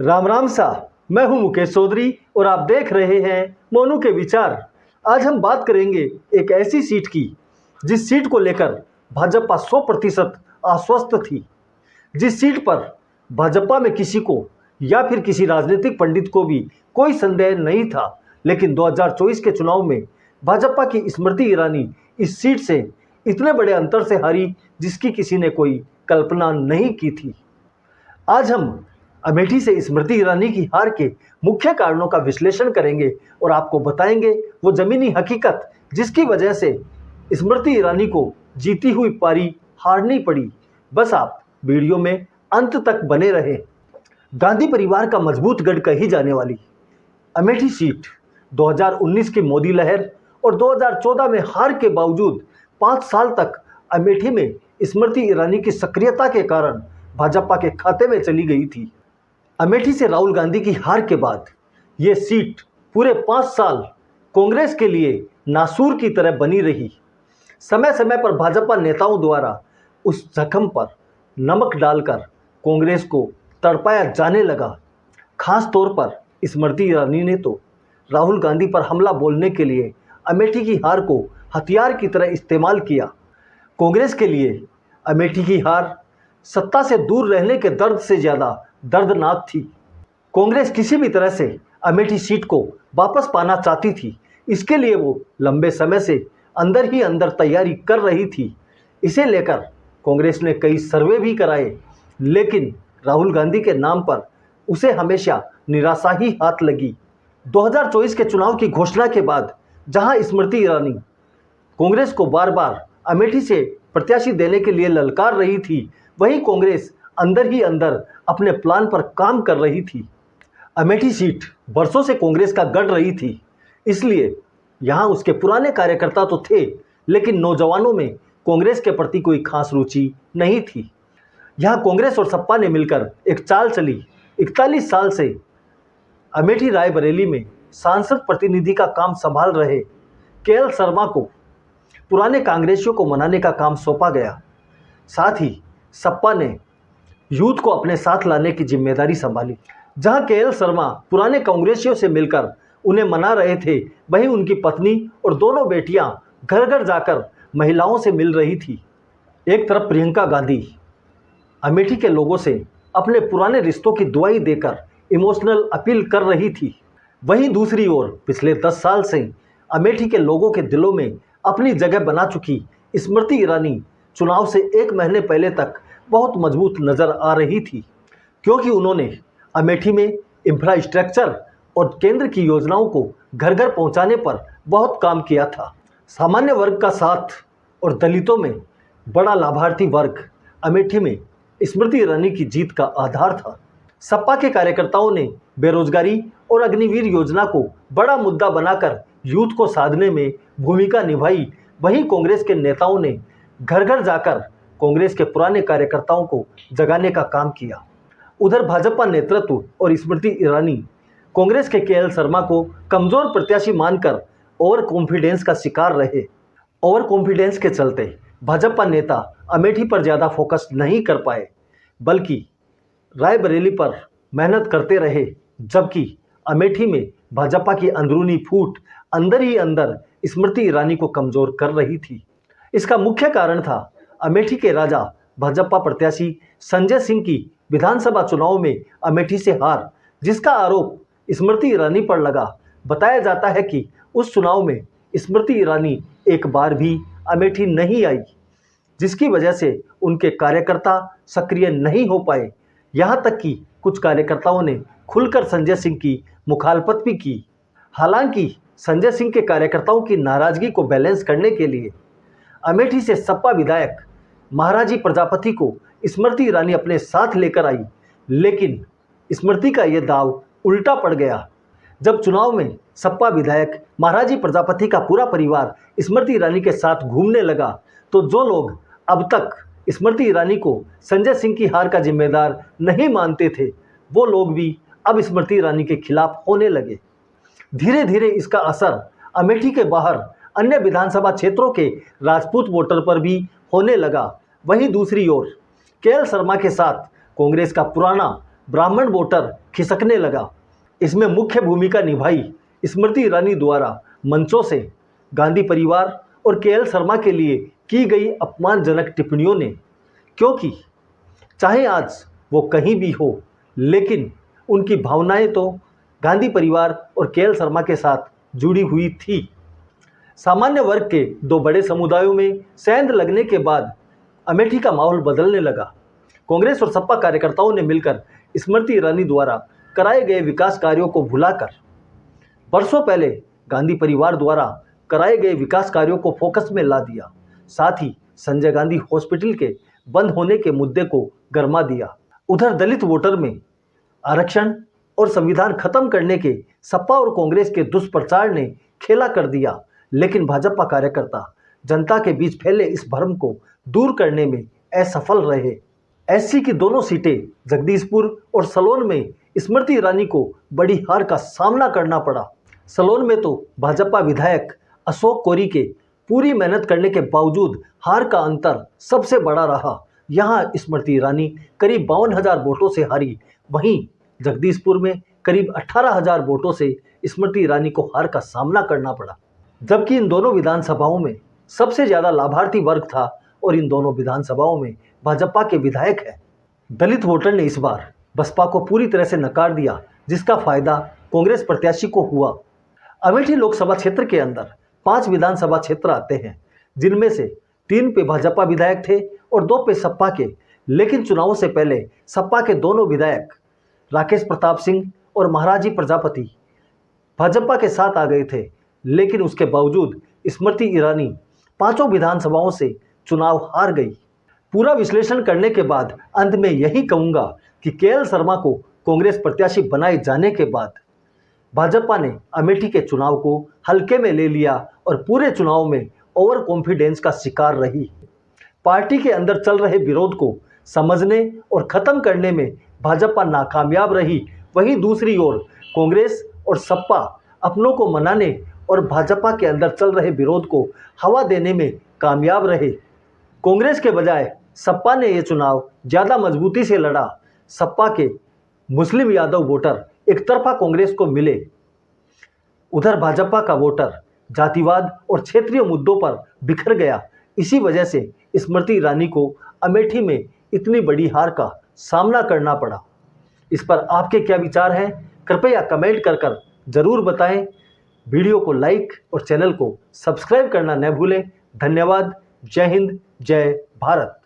राम राम सा। मैं हूं मुकेश चौधरी और आप देख रहे हैं मोनू के विचार। आज हम बात करेंगे एक ऐसी सीट की जिस सीट को लेकर भाजपा 100% आश्वस्त थी। जिस सीट पर भाजपा में किसी को या फिर किसी राजनीतिक पंडित को भी कोई संदेह नहीं था, लेकिन 2024 के चुनाव में भाजपा की स्मृति ईरानी इस सीट से इतने बड़े अंतर से हारी जिसकी किसी ने कोई कल्पना नहीं की थी। आज हम अमेठी से स्मृति ईरानी की हार के मुख्य कारणों का विश्लेषण करेंगे और आपको बताएंगे वो जमीनी हकीकत जिसकी वजह से स्मृति ईरानी को जीती हुई पारी हारनी पड़ी। बस आप वीडियो में अंत तक बने रहे। गांधी परिवार का मजबूत गढ़ कही जाने वाली अमेठी सीट 2019 की मोदी लहर और 2014 में हार के बावजूद 5 साल तक अमेठी में स्मृति ईरानी की सक्रियता के कारण भाजपा के खाते में चली गई थी। अमेठी से राहुल गांधी की हार के बाद ये सीट पूरे 5 साल कांग्रेस के लिए नासूर की तरह बनी रही। समय समय पर भाजपा नेताओं द्वारा उस जख्म पर नमक डालकर कांग्रेस को तड़पाया जाने लगा। खास तौर पर स्मृति ईरानी ने तो राहुल गांधी पर हमला बोलने के लिए अमेठी की हार को हथियार की तरह इस्तेमाल किया। कांग्रेस के लिए अमेठी की हार सत्ता से दूर रहने के दर्द से ज़्यादा दर्दनाक थी। कांग्रेस किसी भी तरह से अमेठी सीट को वापस पाना चाहती थी। इसके लिए वो लंबे समय से अंदर ही अंदर तैयारी कर रही थी। इसे लेकर कांग्रेस ने कई सर्वे भी कराए, लेकिन राहुल गांधी के नाम पर उसे हमेशा निराशा ही हाथ लगी। 2024 के चुनाव की घोषणा के बाद जहां स्मृति ईरानी कांग्रेस को बार बार अमेठी से प्रत्याशी देने के लिए ललकार रही थी, वहीं कांग्रेस अंदर ही अंदर अपने प्लान पर काम कर रही थी। अमेठी सीट बरसों से कांग्रेस का गढ़ रही थी, इसलिए यहाँ उसके पुराने कार्यकर्ता तो थे, लेकिन नौजवानों में कांग्रेस के प्रति कोई खास रुचि नहीं थी। यहाँ कांग्रेस और सपा ने मिलकर एक चाल चली। 41 साल से अमेठी रायबरेली में सांसद प्रतिनिधि का काम संभाल रहे केएल शर्मा को पुराने कांग्रेसियों को मनाने का काम सौंपा गया। साथ ही सपा ने यूथ को अपने साथ लाने की जिम्मेदारी संभाली। जहां केएल शर्मा पुराने कांग्रेसियों से मिलकर उन्हें मना रहे थे, वहीं उनकी पत्नी और दोनों बेटियां घर घर जाकर महिलाओं से मिल रही थी। एक तरफ प्रियंका गांधी अमेठी के लोगों से अपने पुराने रिश्तों की दुआई देकर इमोशनल अपील कर रही थी, वहीं दूसरी ओर पिछले 10 साल से अमेठी के लोगों के दिलों में अपनी जगह बना चुकी स्मृति ईरानी चुनाव से 1 महीने पहले तक बहुत मजबूत नजर आ रही थी, क्योंकि उन्होंने अमेठी में इंफ्रास्ट्रक्चर और केंद्र की योजनाओं को घर घर पहुंचाने पर बहुत काम किया था। सामान्य वर्ग का साथ और दलितों में बड़ा लाभार्थी वर्ग अमेठी में स्मृति ईरानी की जीत का आधार था। सपा के कार्यकर्ताओं ने बेरोजगारी और अग्निवीर योजना को बड़ा मुद्दा बनाकर यूथ को साधने में भूमिका निभाई, वहीं कांग्रेस के नेताओं ने घर घर जाकर कांग्रेस के पुराने कार्यकर्ताओं को जगाने का काम किया। उधर भाजपा नेतृत्व और स्मृति ईरानी कांग्रेस के केएल शर्मा को कमजोर प्रत्याशी मानकर ओवर कॉन्फिडेंस का शिकार रहे। ओवर कॉन्फिडेंस के चलते भाजपा नेता अमेठी पर ज़्यादा फोकस नहीं कर पाए, बल्कि रायबरेली पर मेहनत करते रहे, जबकि अमेठी में भाजपा की अंदरूनी फूट अंदर ही अंदर स्मृति ईरानी को कमजोर कर रही थी। इसका मुख्य कारण था अमेठी के राजा भाजपा प्रत्याशी संजय सिंह की विधानसभा चुनाव में अमेठी से हार, जिसका आरोप स्मृति ईरानी पर लगा। बताया जाता है कि उस चुनाव में स्मृति ईरानी एक बार भी अमेठी नहीं आई, जिसकी वजह से उनके कार्यकर्ता सक्रिय नहीं हो पाए। यहाँ तक कि कुछ कार्यकर्ताओं ने खुलकर संजय सिंह की मुखालफत भी की। हालांकि संजय सिंह के कार्यकर्ताओं की नाराजगी को बैलेंस करने के लिए अमेठी से सपा विधायक महाराजी प्रजापति को स्मृति ईरानी अपने साथ लेकर आई, लेकिन स्मृति का यह दाव उल्टा पड़ गया। जब चुनाव में सपा विधायक महाराजी प्रजापति का पूरा परिवार स्मृति ईरानी के साथ घूमने लगा, तो जो लोग अब तक स्मृति ईरानी को संजय सिंह की हार का जिम्मेदार नहीं मानते थे, वो लोग भी अब स्मृति ईरानी के खिलाफ होने लगे। धीरे धीरे इसका असर अमेठी के बाहर अन्य विधानसभा क्षेत्रों के राजपूत वोटर पर भी होने लगा। वहीं दूसरी ओर केएल शर्मा के साथ कांग्रेस का पुराना ब्राह्मण वोटर खिसकने लगा। इसमें मुख्य भूमिका निभाई स्मृति ईरानी द्वारा मंचों से गांधी परिवार और केएल शर्मा के लिए की गई अपमानजनक टिप्पणियों ने, क्योंकि चाहे आज वो कहीं भी हो, लेकिन उनकी भावनाएं तो गांधी परिवार और केएल शर्मा के साथ जुड़ी हुई थी। सामान्य वर्ग के दो बड़े समुदायों में सेंध लगने के बाद अमेठी का माहौल बदलने लगा। कांग्रेस और सपा कार्यकर्ताओं ने मिलकर स्मृति ईरानी द्वारा कराए गए विकास कार्यों को भुलाकर वर्षों पहले गांधी परिवार द्वारा कराए गए विकास कार्यों को फोकस में ला दिया। साथ ही संजय गांधी हॉस्पिटल के बंद होने के मुद्दे को गरमा दिया। उधर दलित वोटर में आरक्षण और संविधान खत्म करने के सपा और कांग्रेस के दुष्प्रचार ने खेला कर दिया, लेकिन भाजपा कार्यकर्ता जनता के बीच फैले इस भ्रम को दूर करने में असफल रहे। एससी की दोनों सीटें जगदीशपुर और सलोन में स्मृति ईरानी को बड़ी हार का सामना करना पड़ा। सलोन में तो भाजपा विधायक अशोक कोरी के पूरी मेहनत करने के बावजूद हार का अंतर सबसे बड़ा रहा। यहाँ स्मृति ईरानी करीब 52,000 वोटों से हारी, वहीं जगदीशपुर में करीब 18,000 वोटों से स्मृति ईरानी को हार का सामना करना पड़ा। जबकि इन दोनों विधानसभाओं में सबसे ज़्यादा लाभार्थी वर्ग था और इन दोनों विधानसभाओं में भाजपा के विधायक हैं। दलित वोटर ने इस बार बसपा को पूरी तरह से नकार दिया, जिसका फायदा कांग्रेस प्रत्याशी को हुआ। अमेठी लोकसभा क्षेत्र के अंदर 5 विधानसभा क्षेत्र आते हैं, जिनमें से 3 पे भाजपा विधायक थे और 2 पे सपा के। लेकिन चुनावों से पहले सपा के दोनों विधायक राकेश प्रताप सिंह और महाराजी प्रजापति भाजपा के साथ आ गए थे, लेकिन उसके बावजूद स्मृति ईरानी 5 विधानसभाओं से चुनाव हार गई। पूरा विश्लेषण करने के बाद अंत में यही कहूँगा कि केएल शर्मा को कांग्रेस प्रत्याशी बनाए जाने के बाद भाजपा ने अमेठी के चुनाव को हल्के में ले लिया और पूरे चुनाव में ओवर कॉन्फिडेंस का शिकार रही। पार्टी के अंदर चल रहे विरोध को समझने और खत्म करने में भाजपा नाकामयाब रही। वहीं दूसरी ओर कांग्रेस और सपा अपनों को मनाने और भाजपा के अंदर चल रहे विरोध को हवा देने में कामयाब रहे। कांग्रेस के बजाय सपा ने ये चुनाव ज़्यादा मजबूती से लड़ा। सपा के मुस्लिम यादव वोटर एक तरफा कांग्रेस को मिले, उधर भाजपा का वोटर जातिवाद और क्षेत्रीय मुद्दों पर बिखर गया। इसी वजह से स्मृति ईरानी को अमेठी में इतनी बड़ी हार का सामना करना पड़ा। इस पर आपके क्या विचार हैं, कृपया कमेंट कर जरूर बताएं। वीडियो को लाइक और चैनल को सब्सक्राइब करना न भूलें। धन्यवाद। जय हिंद, जय भारत।